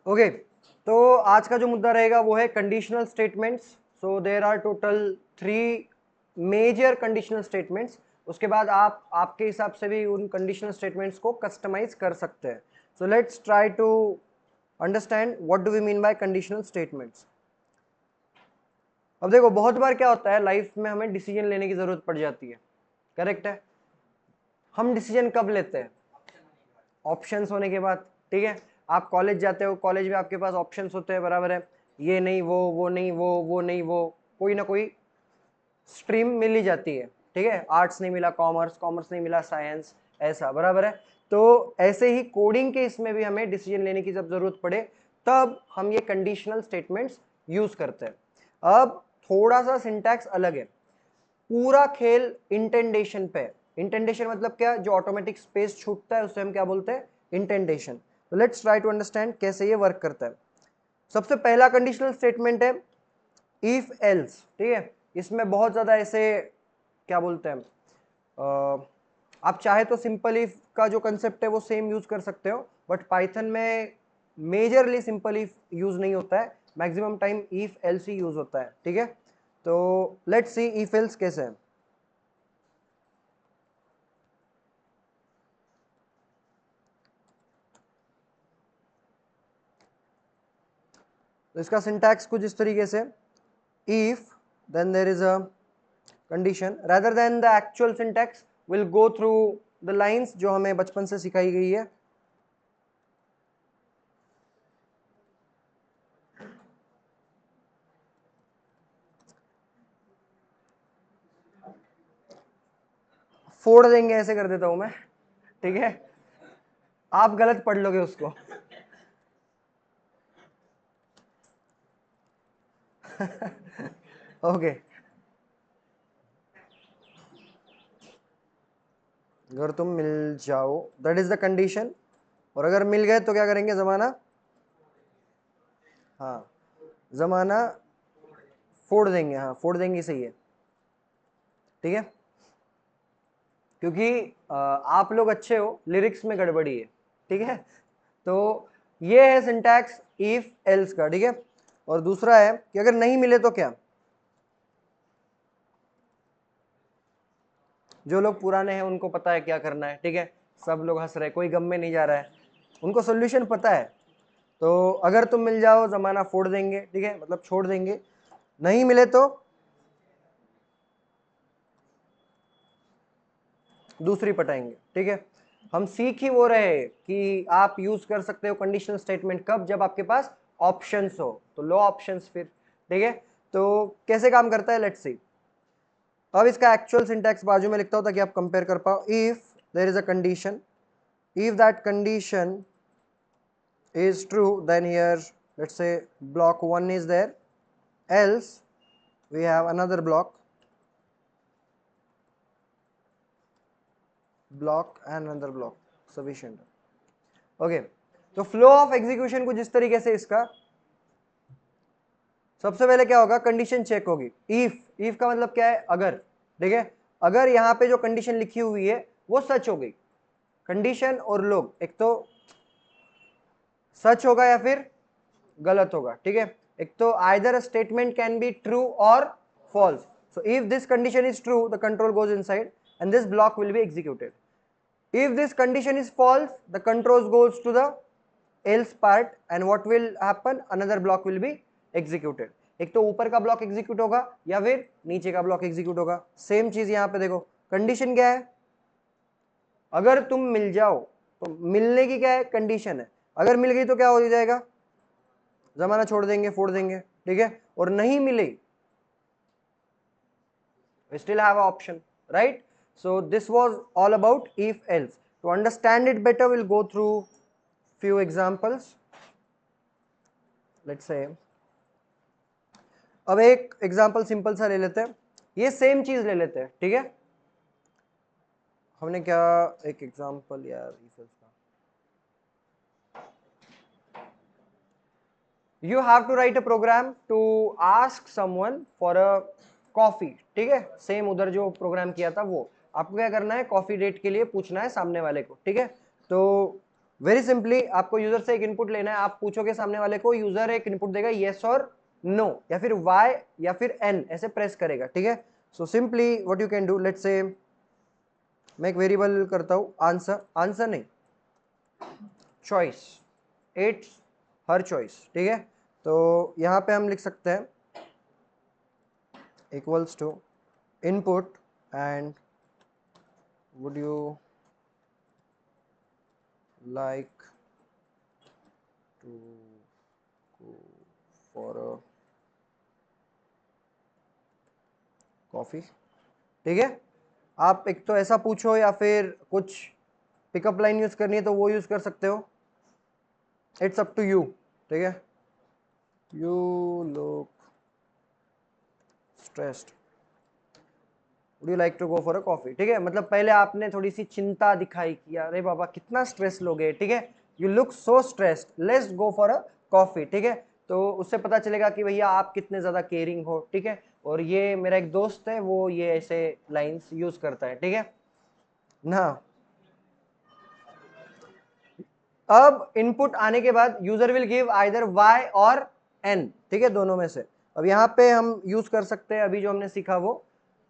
Okay, तो आज का जो मुद्दा रहेगा वो है conditional statements. So there are total 3 major conditional statements. उसके बाद आप आपके हिसाब से भी उन कंडीशनल स्टेटमेंट्स को कस्टमाइज कर सकते हैं। So let's try to understand what do we mean by conditional statements. अब देखो, बहुत बार क्या होता है लाइफ में, हमें डिसीजन लेने की जरूरत पड़ जाती है। करेक्ट है। हम डिसीजन कब लेते हैं? ऑप्शंस होने के बाद। ठीक है, आप कॉलेज जाते हो, कॉलेज में आपके पास ऑप्शंस होते हैं, बराबर है। ये नहीं वो नहीं वो नहीं वो, कोई ना कोई स्ट्रीम मिल ही जाती है। ठीक है, आर्ट्स नहीं मिला कॉमर्स, कॉमर्स नहीं मिला साइंस, ऐसा बराबर है। तो ऐसे ही कोडिंग के इसमें भी हमें डिसीजन लेने की जब जरूरत पड़े तब हम ये कंडीशनल स्टेटमेंट्स यूज करते हैं। अब थोड़ा सा सिंटैक्स अलग है। पूरा खेल इंटेंडेशन पे। इंटेंडेशन मतलब क्या? जो ऑटोमेटिक स्पेस छूटता है उसे हम क्या बोलते हैं? इंटेंडेशन। तो लेट्स ट्राई टू अंडरस्टैंड कैसे ये वर्क करता है। सबसे पहला कंडीशनल स्टेटमेंट है इफ एल्स। ठीक है, इसमें बहुत ज्यादा ऐसे क्या बोलते हैं, आप चाहे तो सिंपल इफ का जो कंसेप्ट है वो सेम यूज कर सकते हो, बट पाइथन में मेजरली सिंपल इफ यूज नहीं होता है, maximum time if else he use होता है। ठीक है, तो लेट्स सी इफ एल्स कैसे है। तो इसका सिंटैक्स कुछ इस तरीके से, if then there is a condition, rather than the actual syntax will go through the lines जो हमें बचपन से सिखाई गई है। फोड़ देंगे ऐसे कर देता हूं मैं। ठीक है, आप गलत पढ़ लोगे उसको। ओके, अगर तुम मिल जाओ दैट इज द कंडीशन, और अगर मिल गए तो क्या करेंगे? जमाना, हाँ, जमाना फोड़ देंगे। हाँ, फोड़ देंगे, सही है। ठीक है, क्योंकि आप लोग अच्छे हो, लिरिक्स में गड़बड़ी है। ठीक है, तो ये है सिंटैक्स इफ एल्स का। ठीक है, और दूसरा है कि अगर नहीं मिले तो क्या? जो लोग पुराने हैं उनको पता है क्या करना है। ठीक है, सब लोग हंस रहे हैं, कोई गम में नहीं जा रहा है, उनको सोल्यूशन पता है। तो अगर तुम मिल जाओ जमाना फोड़ देंगे। ठीक है, मतलब छोड़ देंगे। नहीं मिले तो दूसरी पटाएंगे। ठीक है, हम सीख ही वो रहे कि आप यूज कर सकते हो कंडीशनल स्टेटमेंट कब? जब आपके पास ऑप्शंस हो, तो लो ऑप्शंस फिर। ठीक है, तो कैसे काम करता है लेट्स सी। अब इसका एक्चुअल सिंटैक्स बाजू में लिखता हूं ताकि आप कंपेयर कर पाओ। If there is a condition, if that condition is true, then here let's say block 1 is there, else we have another block and another block sufficient. Okay, तो फ्लो ऑफ एग्जीक्यूशन कुछ इस तरीके से इसका। सबसे पहले क्या होगा? कंडीशन चेक होगी। इफ का मतलब क्या है? अगर। ठीक है, अगर यहाँ पे जो कंडीशन लिखी हुई है वो सच हो गई, कंडीशन और लोग, एक तो सच होगा या फिर गलत होगा। ठीक है, एक तो either a statement can be true और false. So if this condition is true, the control goes inside and this block will be executed. If this condition is false, the control goes to the else part and what will happen? Another block will be executed. एक तो ऊपर का block execute होगा या फिर नीचे का block execute होगा। सेम चीज यहां पे देखो, कंडीशन क्या है? अगर तुम मिल जाओ, तो मिलने की क्या है? कंडीशन है। अगर मिल गई तो क्या हो जाएगा? जमाना छोड़ देंगे, फोड़ देंगे। ठीक है, और नहीं मिले, we still have an option, right? So this was all about if else. To understand it better, we'll go through few examples. Let's say, अब एक एग्जांपल सिंपल सा ले लेते हैं, ये सेम चीज ले लेते हैं। ठीक है, हमने क्या एक एग्जांपल यार if else का, you have to write a program to ask someone for a coffee. ठीक है, सेम उधर जो प्रोग्राम किया था वो, आपको क्या करना है? कॉफी डेट के लिए पूछना है सामने वाले को। ठीक है, तो वेरी सिंपली आपको यूजर से एक इनपुट लेना है, आप पूछोगे सामने वाले को, यूजर एक इनपुट देगा येस और नो या फिर वाई या फिर एन, ऐसे प्रेस करेगा, ठीक है। So simply what you can do, let's say मैं एक वेरिएबल करता हूं आंसर, आंसर नहीं चॉइस, इट्स हर चॉइस, ठीक है। तो यहां पे हम लिख सकते हैं equals to input and would you like to go for a coffee, ठीक है। आप एक तो ऐसा पूछो या फिर कुछ पिकअप लाइन यूज करनी है तो वो यूज कर सकते हो, इट्स अप टू यू, ठीक है। You look stressed, would you like to go for a coffee, ठीक है। मतलब पहले आपने थोड़ी सी चिंता दिखाई कि अरे बाबा कितना स्ट्रेस लोगे, ठीक है। You look so stressed, let's go for a coffee, ठीक है। तो उससे पता चलेगा कि भैया आप कितने ज्यादा केयरिंग हो, ठीक है। और ये मेरा एक दोस्त है, वो ये ऐसे लाइंस यूज करता है, ठीक है ना। अब इनपुट आने के बाद user will give either y और n, ठीक है, दोनों में से। अब यहाँ पे हम यूज कर सकते हैं अभी जो हमने सीखा वो,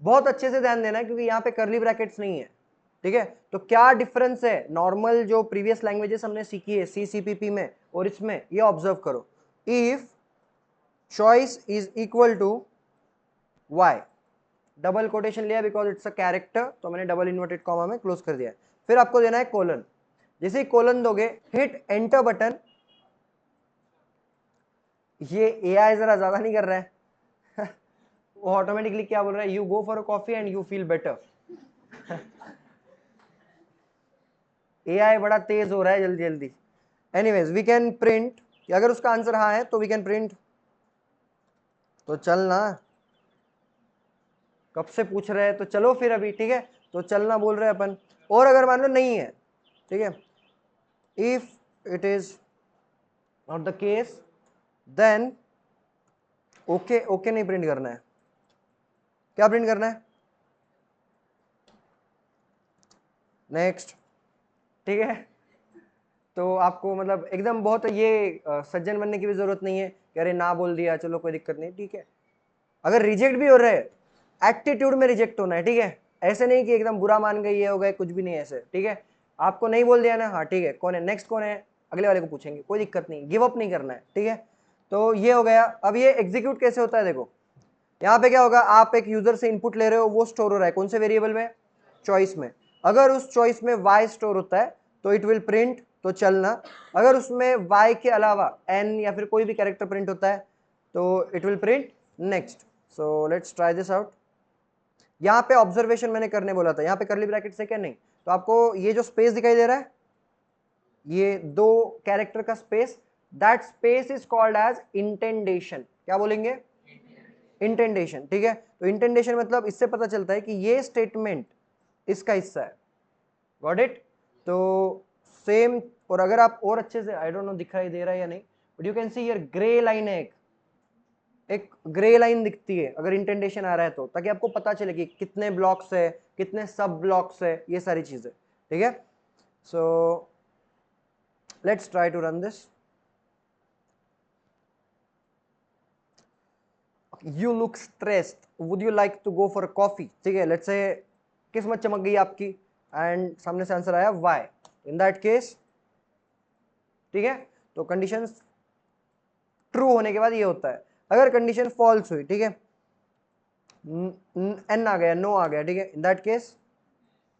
बहुत अच्छे से ध्यान देना है क्योंकि यहाँ पे करली ब्रैकेट्स नहीं है, ठीक है। तो क्या डिफरेंस है नॉर्मल जो प्रीवियस लैंग्वेजेस हमने सीखी है CCPP में और इसमें, ये ऑब्जर्व करो। If choice is equal to y, double quotation लिया बिकॉज इट्स अ कैरेक्टर, तो मैंने डबल इन्वर्टेड कॉमा में क्लोज कर दिया। फिर आपको देना है कोलन, जैसे ही कोलन दोगे हिट एंटर बटन। ये एआई जरा ज्यादा नहीं कर रहा है वो ऑटोमेटिकली क्या बोल रहा है, you go for a coffee and you feel better AI बड़ा तेज हो रहा है जल्दी जल्दी। एनीवेज वी कैन प्रिंट, अगर उसका आंसर हाँ है तो वी कैन प्रिंट। तो चलना, कब से पूछ रहे हैं तो चलो फिर अभी, ठीक है। तो चलना बोल रहे हैं अपन। और अगर मान लो नहीं है, ठीक है, if it is not the case then okay, okay नहीं प्रिंट करना है, क्या प्रिंट करना है, नेक्स्ट, ठीक है। तो आपको मतलब एकदम बहुत ये सज्जन बनने की भी जरूरत नहीं है कि अरे ना बोल दिया चलो कोई दिक्कत नहीं, ठीक है। अगर रिजेक्ट भी हो रहे हैं एटीट्यूड में रिजेक्ट होना है, ठीक है। ऐसे नहीं कि एकदम बुरा मान गए ये हो गए, कुछ भी नहीं ऐसे, ठीक है। आपको नहीं बोल दिया ना, हाँ ठीक है, कौन है नेक्स्ट, कौन है, अगले वाले को पूछेंगे, कोई दिक्कत नहीं, गिव अप नहीं करना है, ठीक है। तो ये हो गया। अब ये एग्जीक्यूट कैसे होता है देखो, यहाँ पे क्या होगा, आप एक यूजर से इनपुट ले रहे हो, वो स्टोर हो रहा है कौन से वेरिएबल में, चॉइस में। अगर उस चॉइस में y स्टोर होता है तो इट विल प्रिंट, तो चलना। अगर उसमें y के अलावा n या फिर कोई भी कैरेक्टर प्रिंट होता है तो it will print next. So let's try this out. यहाँ पे ऑब्जर्वेशन मैंने करने बोला था, यहाँ पे करली ब्रैकेट से क्या नहीं, तो आपको ये जो स्पेस दिखाई दे रहा है, ये दो कैरेक्टर का space, that space is called as indentation. क्या बोलेंगे, इंटेंडेशन, ठीक है। तो इंटेंडेशन मतलब इससे पता चलता है कि ये स्टेटमेंट इसका हिस्सा है, गॉट इट। तो सेम, और अगर आप और अच्छे से, आई डोंट नो दिखाई दे रहा है या नहीं, but you can see here grey line है, एक ग्रे लाइन दिखती है अगर इंटेंडेशन आ रहा है तो, ताकि आपको पता चले कि कितने ब्लॉक्स है, कितने सब ब्लॉक्स है, ये सारी चीजें, ठीक है। So let's try to run this. You look stressed, would you like to go for coffee, ठीक है। लेट्स से किस्मत चमक गई आपकी एंड सामने से आंसर आया वाई, इन दैट केस, ठीक है। तो कंडीशन ट्रू होने के बाद ये होता है। अगर कंडीशन फॉल्स हुई, ठीक है, एन आ गया, नो आ गया, ठीक है, in that case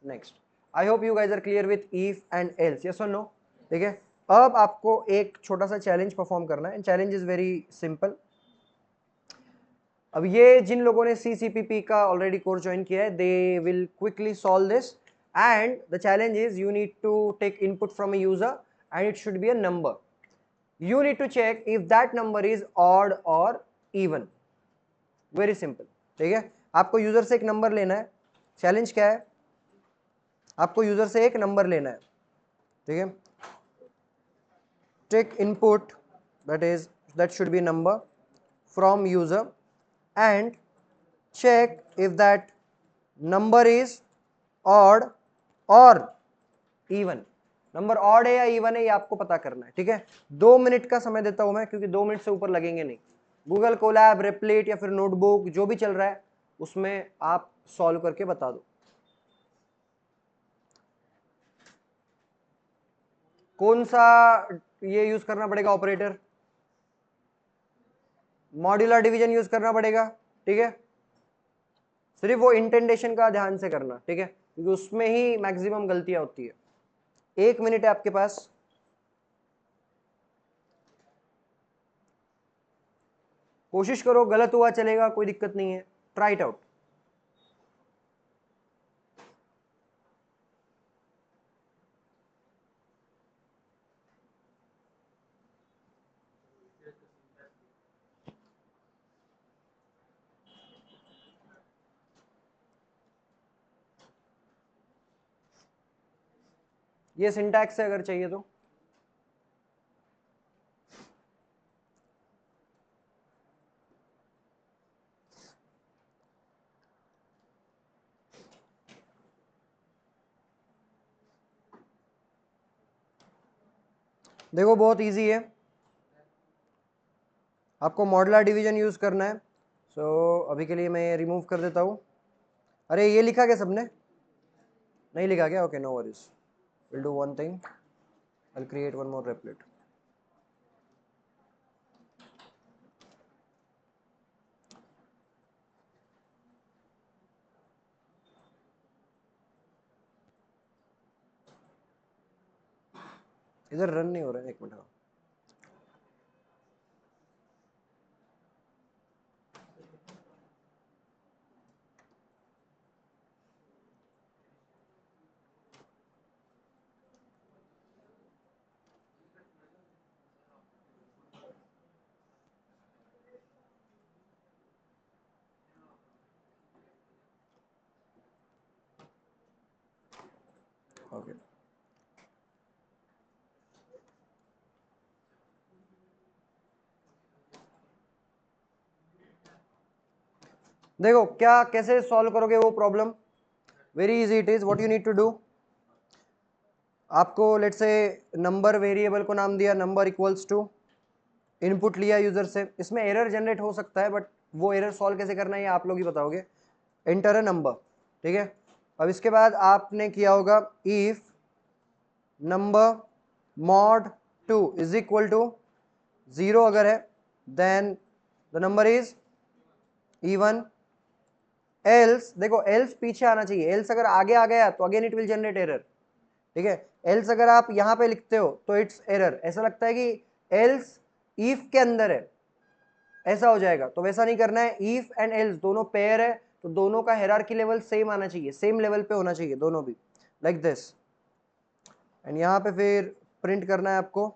next. I hope you guys are clear with if and else, yes और नो, ठीक है। अब आपको एक छोटा सा चैलेंज परफॉर्म करना है, चैलेंज इज वेरी सिंपल। अब ये जिन लोगों ने CCPP का ऑलरेडी कोर्स ज्वाइन किया है, they will quickly solve this, and the challenge is you need to take input from a user and it should be a number. You need to check if that number is odd or even. Very simple, ठीक है। आपको user से एक number लेना है, challenge क्या है, आपको यूजर से एक नंबर लेना है, ठीक है। Take input that should be number from user and check if that number is odd or even. Number odd है या इवन है ये आपको पता करना है, ठीक है। 2 मिनट का समय देता हूं मैं, क्योंकि 2 मिनट से ऊपर लगेंगे नहीं। गूगल कोलैब, रिप्लेट या फिर नोटबुक जो भी चल रहा है उसमें आप सॉल्व करके बता दो। कौन सा ये यूज करना पड़ेगा ऑपरेटर? मॉड्यूलर डिवीजन यूज करना पड़ेगा, ठीक है। सिर्फ वो इंटेंडेशन का ध्यान से करना, ठीक है, क्योंकि उसमें ही मैक्सिमम गलतियां होती है। 1 मिनट है आपके पास। कोशिश करो, गलत हुआ चलेगा, कोई दिक्कत नहीं है, ट्राई इट आउट। ये सिंटैक्स है अगर चाहिए तो। देखो बहुत इजी है, आपको मॉडुलर डिवीजन यूज करना है। सो अभी के लिए मैं रिमूव कर देता हूँ। अरे ये लिखा क्या सबने? नहीं लिखा क्या? Okay, no worries, will do one thing, I will create one more Replit. इधर रन नहीं हो रहा है, एक मिनट। ओके, देखो क्या कैसे सॉल्व करोगे वो problem. Very easy it is. What you need to do, आपको लेट्स से नंबर वेरिएबल को नाम दिया, नंबर इक्वल्स टू, इनपुट लिया यूजर से। इसमें एरर जनरेट हो सकता है, बट वो एरर सॉल्व कैसे करना है ये आप लोग ही बताओगे। एंटर अ नंबर, ठीक है। अब इसके बाद आपने किया होगा if number mod 2 is equal to 0 अगर है, then the number is even. Else, देखो एल्स पीछे आना चाहिए, एल्स अगर आगे आ गया तो again it will generate error, ठीक है। एल्स अगर आप यहां पे लिखते हो तो इट्स एरर, ऐसा लगता है कि एल्स इफ के अंदर है, ऐसा हो जाएगा। तो वैसा नहीं करना है, इफ एंड एल्स दोनों पेयर है तो दोनों का हायरार्की लेवल सेम आना चाहिए, सेम लेवल पे होना चाहिए दोनों भी, लाइक दिस। एंड यहां पे फिर प्रिंट करना है आपको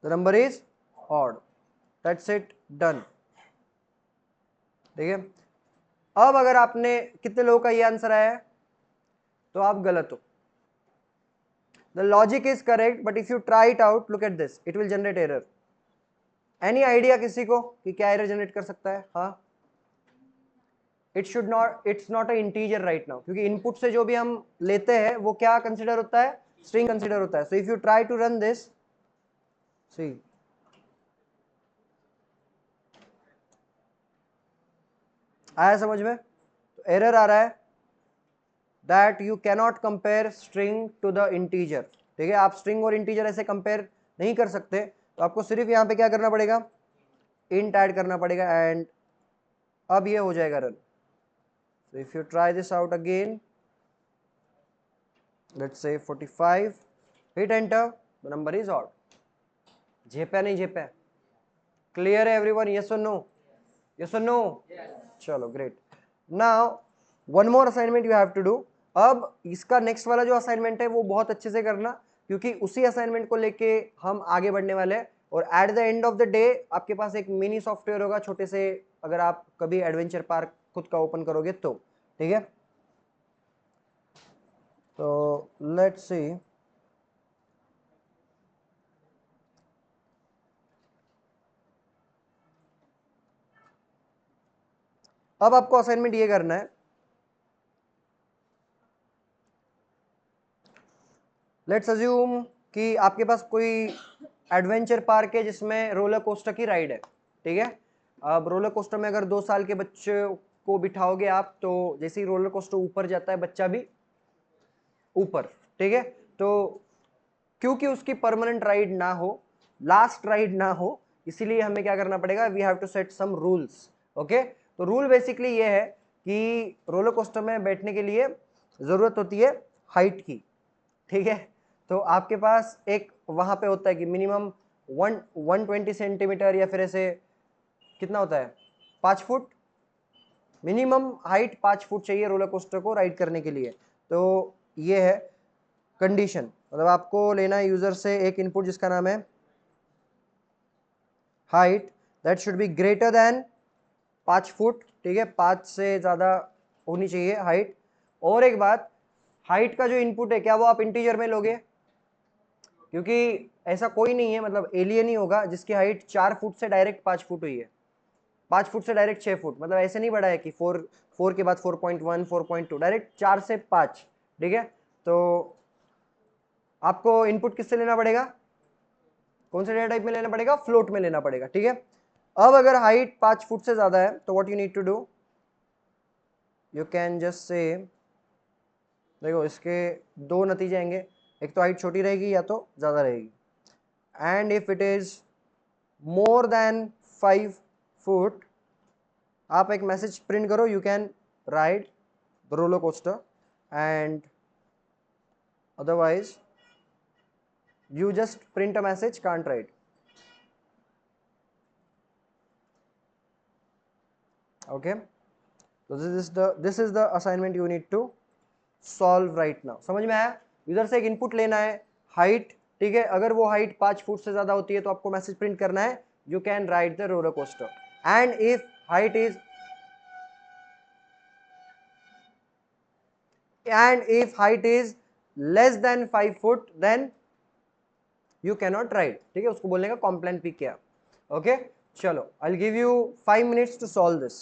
the number is odd, that's it, done, ठीक है। अब अगर आपने, कितने लोगों का ये आंसर आया है, तो आप गलत हो। The logic is correct, but if you try it out, look at this, it will generate error. Any idea किसी को कि क्या एरर जनरेट कर सकता है? हाँ, it's not a integer right now, क्योंकि इनपुट से जो भी हम लेते हैं वो क्या कंसिडर होता है? स्ट्रिंग कंसिडर होता है। So if you try to run this, see, आया समझ में? तो एरर आ रहा है that you cannot compare string to the integer, ठीक है। आप स्ट्रिंग और इंटीजर ऐसे कंपेयर नहीं कर सकते, तो आपको सिर्फ यहां पे क्या करना पड़ेगा? इंट ऐड करना पड़ेगा, एंड अब ये हो जाएगा run. So if you try this out again, let's say 45, hit enter, the number is odd. झेपा नहीं झेपा? क्लियर है एवरीवन? यस और नो? यस और नो? चलो great. Now one more assignment you have to do. अब इसका next वाला जो असाइनमेंट है वो बहुत अच्छे से करना, क्योंकि उसी असाइनमेंट को लेके हम आगे बढ़ने वाले हैं। और at the end of the day आपके पास एक मिनी सॉफ्टवेयर होगा छोटे से, अगर आप कभी एडवेंचर पार्क खुद का ओपन करोगे तो, ठीक है। तो लेट्स सी, अब आपको असाइनमेंट ये करना है, लेट्स अज्यूम कि आपके पास कोई एडवेंचर पार्क है जिसमें रोलर कोस्टर की राइड है, ठीक है। अब रोलर कोस्टर में अगर 2 साल के बच्चे को बिठाओगे आप, तो जैसे ही रोलर कोस्टर ऊपर जाता है बच्चा भी ऊपर, ठीक है। तो क्योंकि उसकी परमानेंट राइड ना हो, लास्ट राइड ना हो, इसीलिए हमें क्या करना पड़ेगा, we have to set some rules. Okay, तो रूल बेसिकली ये है कि रोलर कोस्टर में बैठने के लिए जरूरत होती है हाइट की, ठीक है। तो आपके पास एक वहां पे होता है कि मिनिमम 120 सेंटीमीटर या फिर ऐसे कितना होता है 5 फुट, मिनिमम हाइट 5 फुट चाहिए रोलर कोस्टर को राइड करने के लिए। तो ये है कंडीशन, मतलब आपको लेना है यूजर से एक इनपुट जिसका नाम है height, that should be greater than 5 foot, ठीक है, 5 से ज्यादा होनी चाहिए हाइट। और एक बात, हाइट का जो इनपुट है क्या वो आप इंटीजर में लोगे, क्योंकि ऐसा कोई नहीं है, मतलब एलियन ही होगा जिसकी हाइट 4 फुट से डायरेक्ट 5 फुट हुई है, 5 फुट से डायरेक्ट 6 फुट, मतलब ऐसे नहीं बढ़ा है कि 4 के बाद 4.1 4.2, डायरेक्ट 4 से 5, ठीक है। तो आपको इनपुट किससे लेना पड़ेगा, कौन से डेटा टाइप में लेना पड़ेगा, फ्लोट में लेना पड़ेगा, ठीक है। अब अगर हाइट 5 फुट से ज्यादा है तो what you need to do, you can just say, देखो इसके दो नतीजे आएंगे, एक तो हाइट छोटी रहेगी या तो ज्यादा रहेगी। And if it is more than 5 foot, आप एक मैसेज प्रिंट करो, you can ride the roller coaster, and otherwise you just print a message can't write. Okay, so this is the assignment you need to solve right now. समझ में आया, user से एक input लेना है height, ठीक है, अगर वो हाइट 5 फुट से ज्यादा होती है तो आपको मैसेज प्रिंट करना है you can ride the roller coaster, and if height is less than 5 foot then you can not ride, ठीक है, उसको बोलने का कॉम्प्लेन पिक किया। ओके, चलो I will give you 5 minutes to solve this.